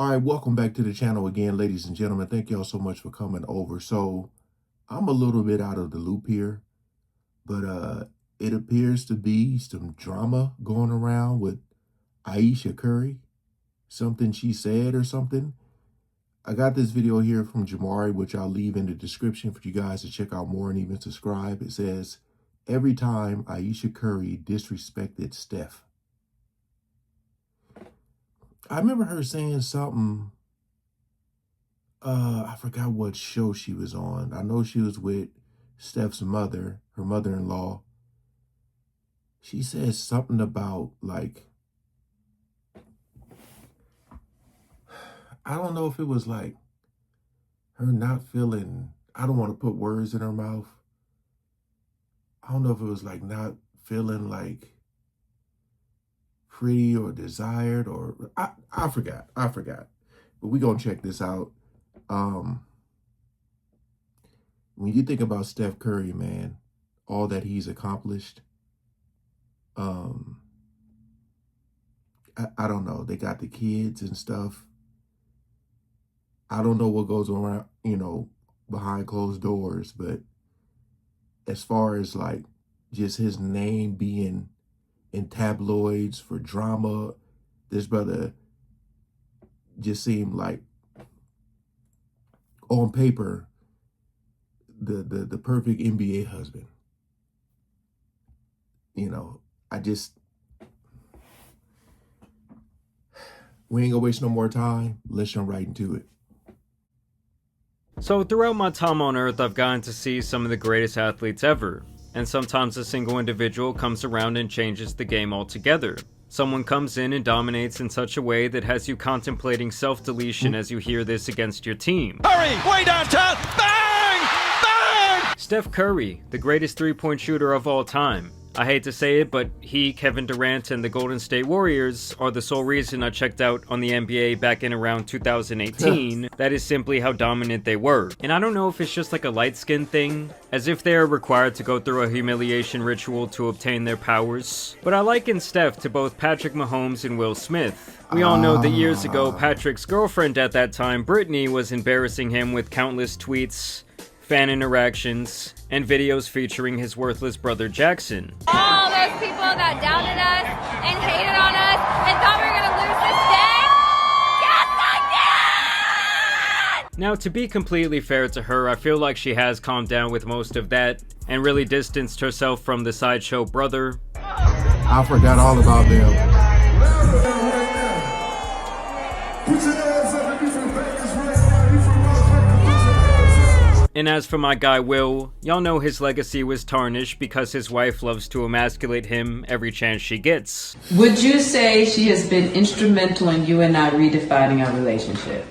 All right, welcome back to the channel again, ladies and gentlemen. Thank y'all so much for coming over. So I'm a little bit out of the loop here, but it appears to be some drama going around with Ayesha Curry, something she said or something. I got this video here from Jamari, which I'll leave in the description for you guys to check out more and even subscribe. It says, every time Ayesha Curry disrespected Steph. I remember her saying something, I forgot what show she was on. I know she was with Steph's mother, her mother-in-law. She said something about, like, I don't know if it was like her not feeling, I don't want to put words in her mouth. I don't know if it was like not feeling like pretty or desired, or I forgot. But we gonna check this out. When you think about Steph Curry, man, all that he's accomplished, I don't know. They got the kids and stuff. I don't know what goes around, behind closed doors, but as far as like just his name being in tabloids for drama, this brother just seemed like, on paper, the perfect NBA husband. We ain't gonna waste no more time. Let's jump right into it. So throughout my time on Earth, I've gotten to see some of the greatest athletes ever. And sometimes a single individual comes around and changes the game altogether. Someone comes in and dominates in such a way that has you contemplating self-deletion as you hear this against your team. Curry, way downtown, bang! Bang! Steph Curry, the greatest three-point shooter of all time. I hate to say it, but he, Kevin Durant, and the Golden State Warriors are the sole reason I checked out on the NBA back in around 2018. That is simply how dominant they were. And I don't know if it's just like a light-skin thing, as if they are required to go through a humiliation ritual to obtain their powers. But I liken Steph to both Patrick Mahomes and Will Smith. We all know that years ago, Patrick's girlfriend at that time, Brittany, was embarrassing him with countless tweets, fan interactions, and videos featuring his worthless brother Jackson. All those people that doubted us and hated on us and thought we were going to lose this game, yes I did! Now, to be completely fair to her, I feel like she has calmed down with most of that and really distanced herself from the sideshow brother. I forgot all about them. And as for my guy Will, y'all know his legacy was tarnished because his wife loves to emasculate him every chance she gets. Would you say she has been instrumental in you and I redefining our relationship?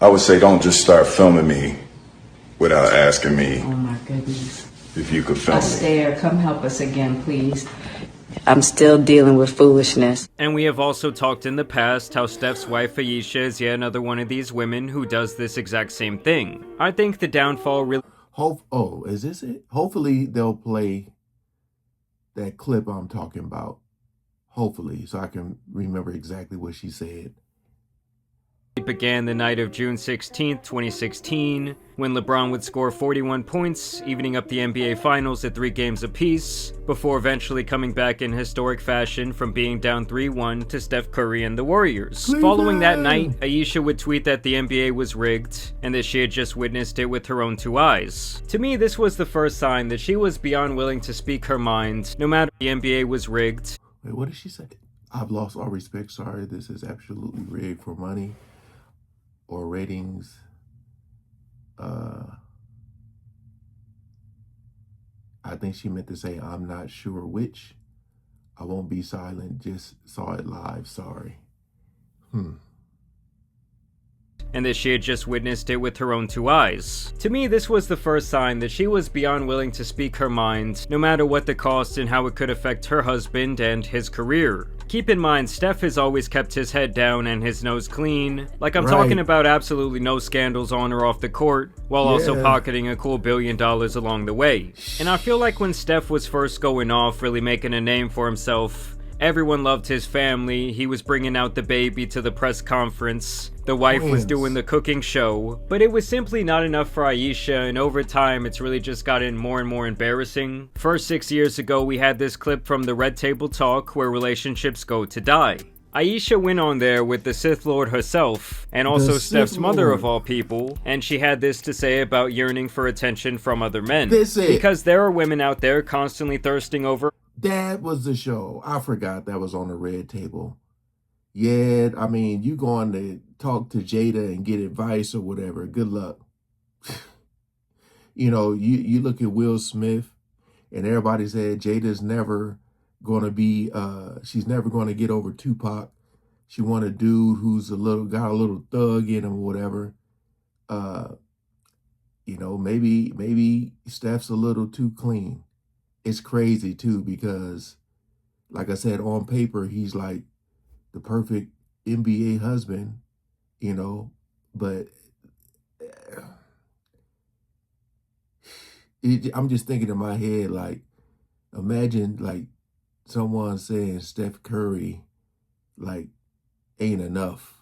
I would say don't just start filming me without asking me. Oh my goodness. If you could film me. Astaire, come help us again, please. I'm still dealing with foolishness. And we have also talked in the past how Steph's wife Ayesha is yet another one of these women who does this exact same thing. I think the downfall really... Is this it? Hopefully they'll play that clip I'm talking about. Hopefully, so I can remember exactly what she said. began the night of June 16th, 2016, when LeBron would score 41 points, evening up the NBA Finals at 3 games apiece, before eventually coming back in historic fashion from being down 3-1 to Steph Curry and the Warriors. Cleveland! Following that night, Ayesha would tweet that the NBA was rigged, and that she had just witnessed it with her own 2 eyes. To me, this was the first sign that she was beyond willing to speak her mind, no matter if the NBA was rigged. Wait, what did she say? I've lost all respect. Sorry, this is absolutely rigged for money or ratings. I think she meant to say, I'm not sure which. I won't be silent, just saw it live, sorry. And that she had just witnessed it with her own 2 eyes. To me, this was the first sign that she was beyond willing to speak her mind, no matter what the cost and how it could affect her husband and his career. Keep in mind, Steph has always kept his head down and his nose clean. Like, I'm talking about absolutely no scandals on or off the court, while also pocketing a cool $1 billion along the way. And I feel like when Steph was first going off, really making a name for himself, Everyone loved his family. He was bringing out the baby to the press conference. The wife was doing the cooking show. But it was simply not enough for Ayesha, and over time, it's really just gotten more and more embarrassing. First, 6 years ago, we had this clip from the Red Table Talk where relationships go to die. Ayesha went on there with the Sith Lord herself, and also Steph's mother of all people, and she had this to say about yearning for attention from other men. Because there are women out there constantly thirsting over. That was the show. I forgot that was on the Red Table. Yeah, I mean, you going to talk to Jada and get advice or whatever. Good luck. You know, you look at Will Smith, and everybody said Jada's never going to be, she's never going to get over Tupac. She want a dude who's got a little thug in him or whatever. You know, maybe Steph's a little too clean. It's crazy too, because like I said, on paper, he's like the perfect NBA husband, you know, but I'm just thinking in my head, like, imagine like someone saying Steph Curry, like, ain't enough.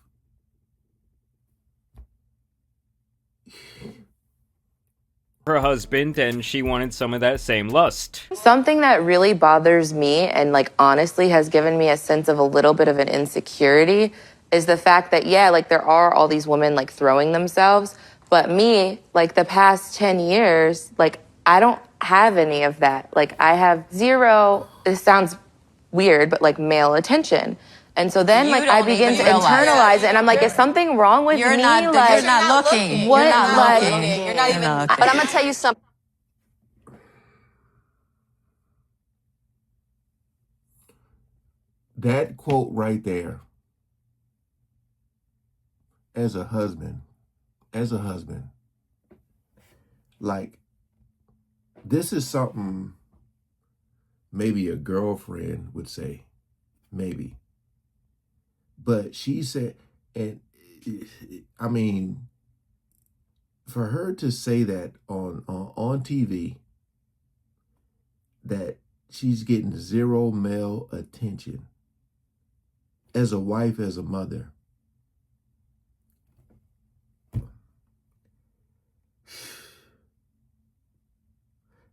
Her husband, and she wanted some of that same lust. Something that really bothers me and like honestly has given me a sense of a little bit of an insecurity is the fact that, yeah, like there are all these women like throwing themselves, but me, like the past 10 years, like I don't have any of that. Like I have zero, this sounds weird, but like male attention. And so then, like, I begin to internalize it, and I'm like, is something wrong with me? You're not looking. What? You're not Like, looking. You're not even. but I'm gonna tell you something. That quote right there, as a husband, like, this is something maybe a girlfriend would say, maybe. But she said, and I mean, for her to say that on TV, that she's getting zero male attention as a wife, as a mother.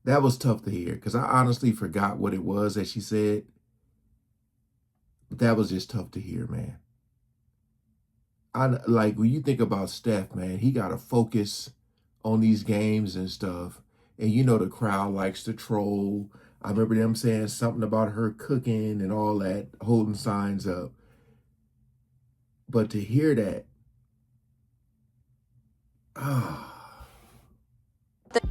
That was tough to hear, because I honestly forgot what it was that she said. But that was just tough to hear, man. Like, when you think about Steph, man, he got to focus on these games and stuff. And you know the crowd likes to troll. I remember them saying something about her cooking and all that, holding signs up. But to hear that,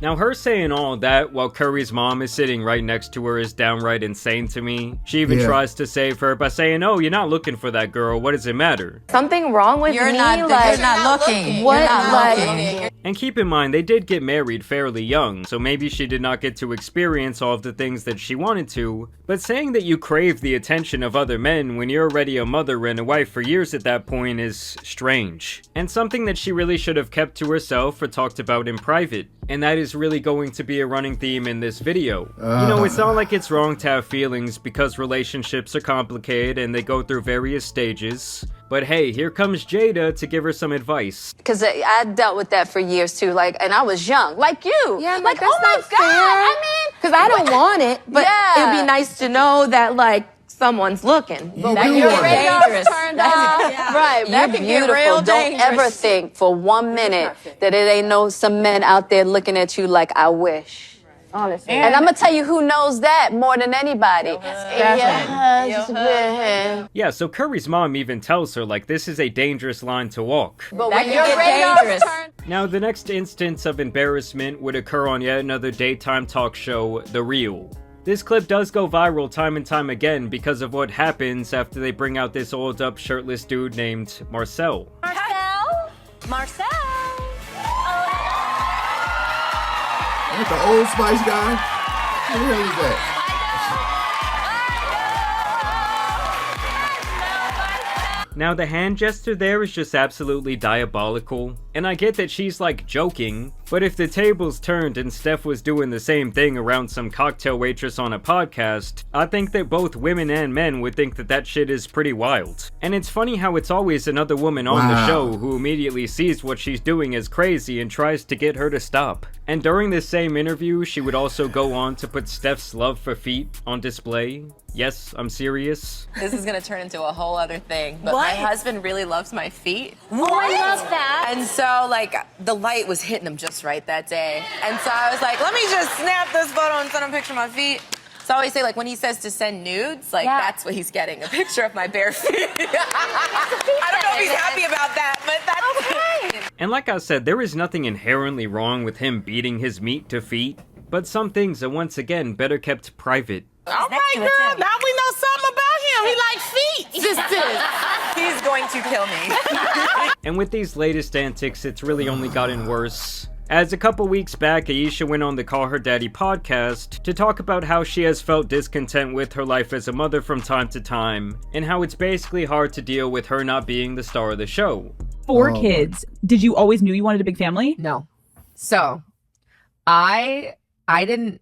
Now, her saying all that while Curry's mom is sitting right next to her is downright insane to me. She even tries to save her by saying, oh, you're not looking for that girl. What does it matter? Something wrong with me? You're not looking. What? You're not looking. And keep in mind, they did get married fairly young, so maybe she did not get to experience all of the things that she wanted to. But saying that you crave the attention of other men when you're already a mother and a wife for years at that point is strange. And something that she really should have kept to herself or talked about in private. And that is really going to be a running theme in this video. You know, it's not like it's wrong to have feelings because relationships are complicated and they go through various stages. But hey, here comes Jada to give her some advice. Because I dealt with that for years too, like, and I was young, like you. Yeah, like, that's oh my not God, fair. I mean. Because I don't want it, but it'd be nice to know that, like, someone's looking. That your radar's turned off. Right, That you're can get beautiful. real Don't ever dangerous. think for 1 minute that it ain't some men out there looking at you like, I wish. Honestly. And I'm going to tell you who knows that more than anybody. Your husband. Yeah, so Curry's mom even tells her, like, this is a dangerous line to walk. But That when can your get radar's dangerous. turned. Now, the next instance of embarrassment would occur on yet another daytime talk show, The Real. This clip does go viral time and time again because of what happens after they bring out this old up shirtless dude named Marcel. Marcel! That's the Old Spice guy. Who the hell is that? Now, the hand gesture there is just absolutely diabolical. And I get that she's like joking, but if the tables turned and Steph was doing the same thing around some cocktail waitress on a podcast, I think that both women and men would think that that shit is pretty wild. And it's funny how it's always another woman on the show who immediately sees what she's doing as crazy and tries to get her to stop. And during this same interview, she would also go on to put Steph's love for feet on display. Yes, I'm serious. This is gonna turn into a whole other thing, but What? my husband really loves my feet. Oh, I love that. And so, like, the light was hitting him just right that day. And so I was like, let me just snap this photo and send him a picture of my feet. So I always say, like, when he says to send nudes, like, that's what he's getting, a picture of my bare feet. I don't know if he's happy about that, but that's okay. And like I said, there is nothing inherently wrong with him beating his meat to feet, but some things are once again better kept private. All right, girl, now we know something about him. He like feet, sisters. He's going to kill me. And with these latest antics, it's really only gotten worse. As a couple weeks back, Ayesha went on the Call Her Daddy podcast to talk about how she has felt discontent with her life as a mother from time to time, and how it's basically hard to deal with her not being the star of the show. 4 kids. Did you always knew you wanted a big family? No. So, I didn't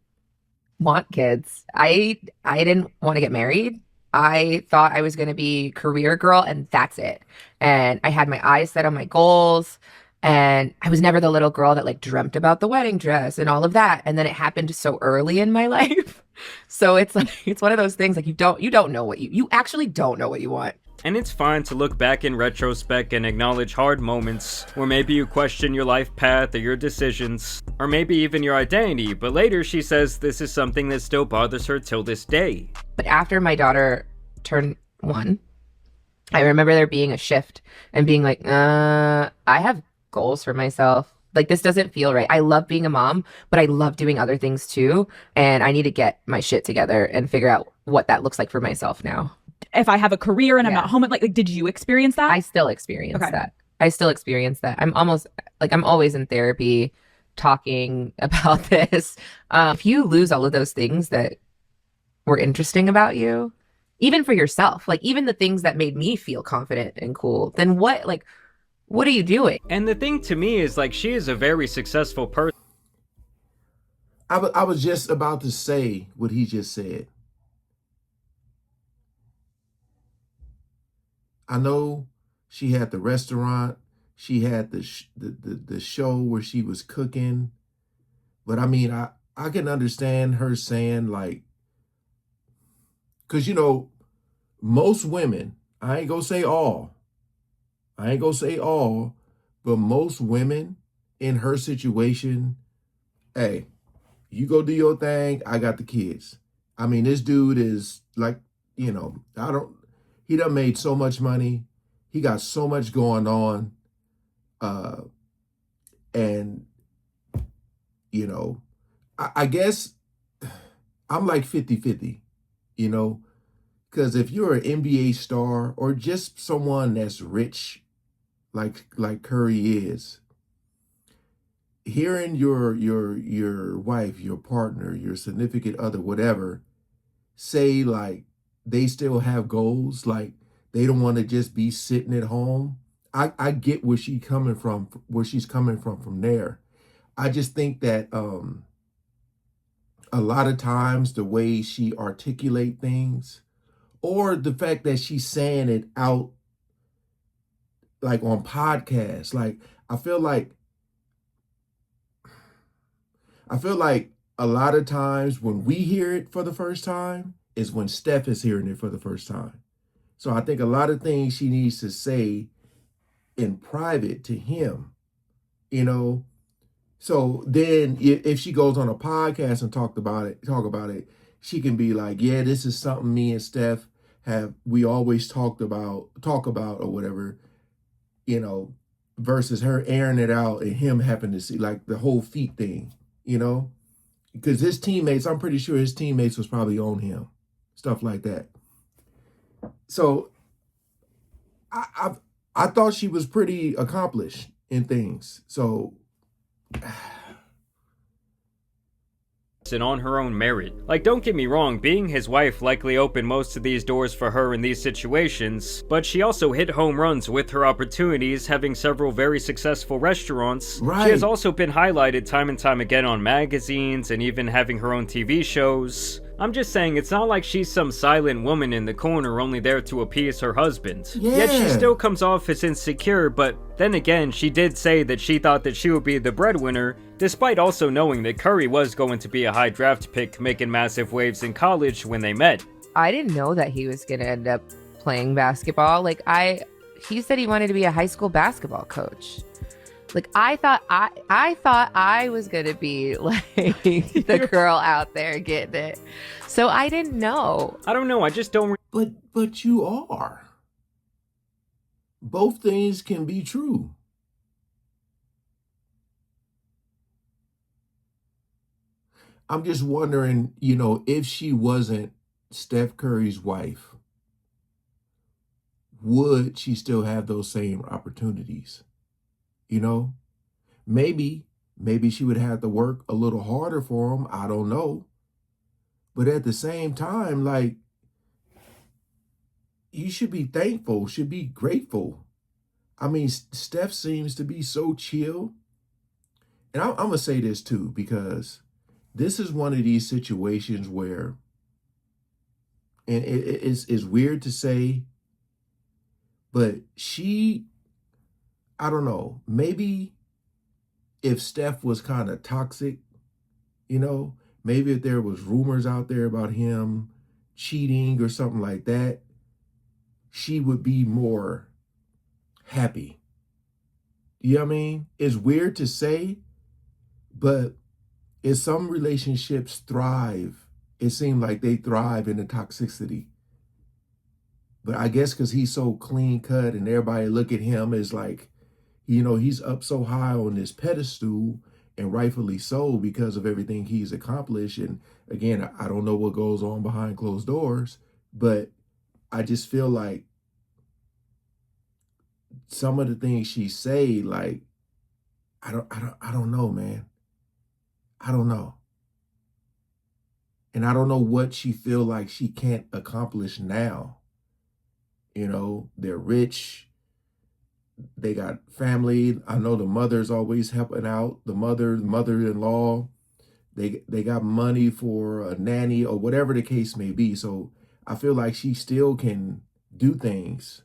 want kids. I didn't want to get married. I thought I was going to be career girl and that's it. And I had my eyes set on my goals. And I was never the little girl that like dreamt about the wedding dress and all of that. And then it happened so early in my life. So it's like, it's one of those things like you don't know what you actually don't know what you want. And it's fine to look back in retrospect and acknowledge hard moments where maybe you question your life path or your decisions, or maybe even your identity, but later she says this is something that still bothers her till this day. But after my daughter turned 1, I remember there being a shift and being like, I have goals for myself. Like, this doesn't feel right. I love being a mom, but I love doing other things too. And I need to get my shit together and figure out what that looks like for myself now. If I have a career and I'm not home, like did you experience that? I still experience that. I still experience that. I'm always in therapy talking about this. If you lose all of those things that were interesting about you, even for yourself, like even the things that made me feel confident and cool, then what are you doing? And the thing to me is like she is a very successful person. I was just about to say what he just said. I know she had the restaurant, she had the show where she was cooking, but I mean, I can understand her saying like, because you know, most women, I ain't gonna say all, but most women in her situation, hey, you go do your thing, I got the kids. I mean, this dude is like, you know, he done made so much money. He got so much going on. And, you know, I guess I'm like 50-50, you know, because if you're an NBA star or just someone that's rich, like Curry is, hearing your wife, your partner, your significant other, whatever, say like, they still have goals, like they don't want to just be sitting at home. I get where she's coming from there. I just think that a lot of times the way she articulate things, or the fact that she's saying it out like on podcasts, like I feel like a lot of times when we hear it for the first time is when Steph is hearing it for the first time. So I think a lot of things she needs to say in private to him, you know. So then if she goes on a podcast and talk about it, she can be like, yeah, this is something me and Steph we always talk about or whatever, you know, versus her airing it out and him having to see like the whole feet thing, you know, because his teammates, I'm pretty sure his teammates was probably on him, stuff like that. So I thought she was pretty accomplished in things. So and on her own merit. Like, don't get me wrong, being his wife likely opened most of these doors for her in these situations, but she also hit home runs with her opportunities, having several very successful restaurants. Right. She has also been highlighted time and time again on magazines and even having her own TV shows. I'm just saying, it's not like she's some silent woman in the corner only there to appease her husband. Yet she still comes off as insecure, but then again, she did say that she thought that she would be the breadwinner, despite also knowing that Curry was going to be a high draft pick making massive waves in college when they met. I didn't know that he was going to end up playing basketball. Like, he said he wanted to be a high school basketball coach. Like, I thought I was gonna be like the girl out there getting it. So I didn't know. I don't know. I just don't. But you are. Both things can be true. I'm just wondering, if she wasn't Steph Curry's wife, would she still have those same opportunities? Maybe she would have to work a little harder for him. I don't know. But at the same time, like, you should be thankful, should be grateful. I mean, Steph seems to be so chill. And I'm going to say this too, because this is one of these situations where, and it's weird to say, but I don't know, maybe if Steph was kind of toxic, maybe if there was rumors out there about him cheating or something like that, she would be more happy. You know what I mean? It's weird to say, but if some relationships thrive, it seems like they thrive in the toxicity. But I guess because he's so clean cut and everybody look at him as like, he's up so high on this pedestal, and rightfully so because of everything he's accomplished. And again, I don't know what goes on behind closed doors, but I just feel like some of the things she say, like, I don't know, man. I don't know. And I don't know what she feel like she can't accomplish now. They're rich. They got family. I know the mother's always helping out. The mother-in-law. They got money for a nanny or whatever the case may be. So I feel like she still can do things.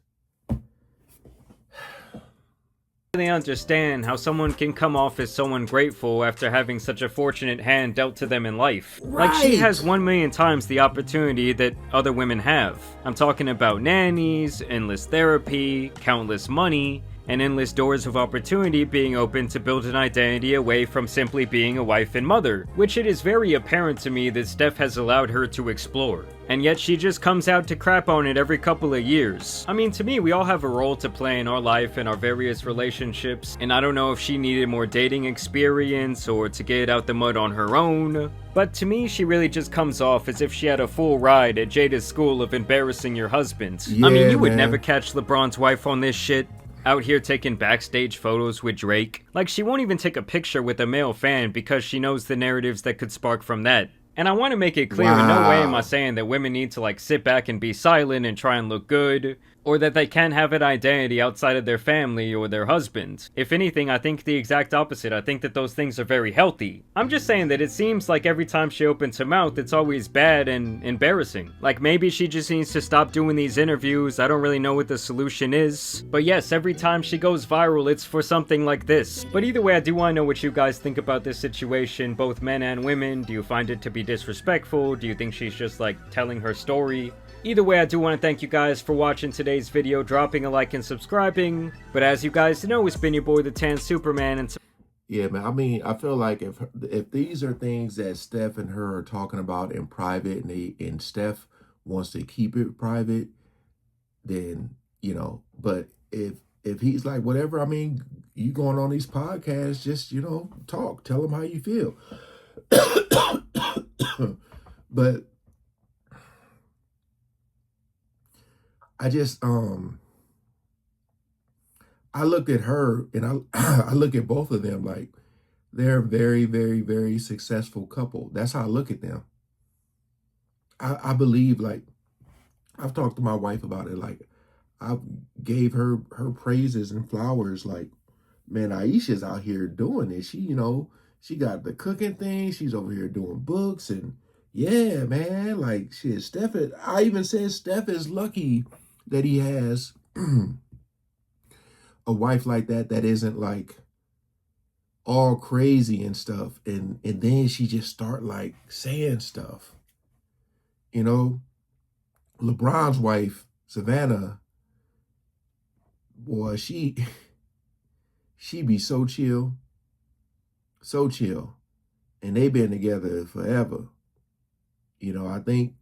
They understand how someone can come off as so ungrateful after having such a fortunate hand dealt to them in life. Right. Like, she has 1 million times the opportunity that other women have. I'm talking about nannies, endless therapy, countless money, and endless doors of opportunity being open to build an identity away from simply being a wife and mother, which it is very apparent to me that Steph has allowed her to explore. And yet she just comes out to crap on it every couple of years. I mean, to me, we all have a role to play in our life and our various relationships, and I don't know if she needed more dating experience or to get out the mud on her own. But to me, she really just comes off as if she had a full ride at Jada's school of embarrassing your husband. Yeah, I mean, you would man. never catch LeBron's wife on this shit. Out here taking backstage photos with Drake. Like, she won't even take a picture with a male fan because she knows the narratives that could spark from that. And I want to make it clear, in no way am I saying that women need to, like, sit back and be silent and try and look good, or that they can't have an identity outside of their family or their husband. If anything, I think the exact opposite. I think that those things are very healthy. I'm just saying that it seems like every time she opens her mouth, it's always bad and embarrassing. Like, maybe she just needs to stop doing these interviews. I don't really know what the solution is. But yes, every time she goes viral, it's for something like this. But either way, I do want to know what you guys think about this situation, both men and women. Do you find it to be disrespectful? Do you think she's just, like, telling her story? Either way, I do want to thank you guys for watching today's video, dropping a like and subscribing. But as you guys know, it's been your boy, the Tan Superman, and Yeah, man. I mean, I feel like if these are things that Steph and her are talking about in private, and Steph wants to keep it private, then, but if he's like, whatever, I mean, you going on these podcasts, just, talk, tell them how you feel. But I just, I look at her and I look at both of them like They're a very, very, very successful couple. That's how I look at them. I believe, like, I've talked to my wife about it. Like, I gave her praises and flowers. Like, man, Ayesha's out here doing it. She, she got the cooking thing. She's over here doing books. And yeah, man, like, shit, Steph, I even said Steph is lucky that he has a wife like that isn't like all crazy and stuff. And then she just start like saying stuff. LeBron's wife, Savannah, boy, she be so chill. So chill. And they've been together forever. I think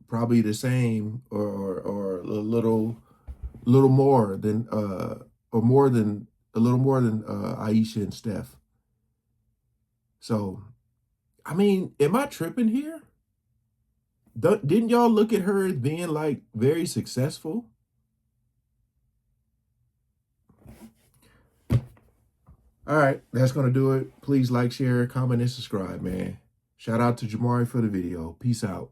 probably the same or a little more than or more than a little more than Ayesha and Steph. So, I mean, am I tripping here? Didn't y'all look at her as being like very successful? All right, that's going to do it. Please like, share, comment, and subscribe, man. Shout out to Jamari for the video. Peace out.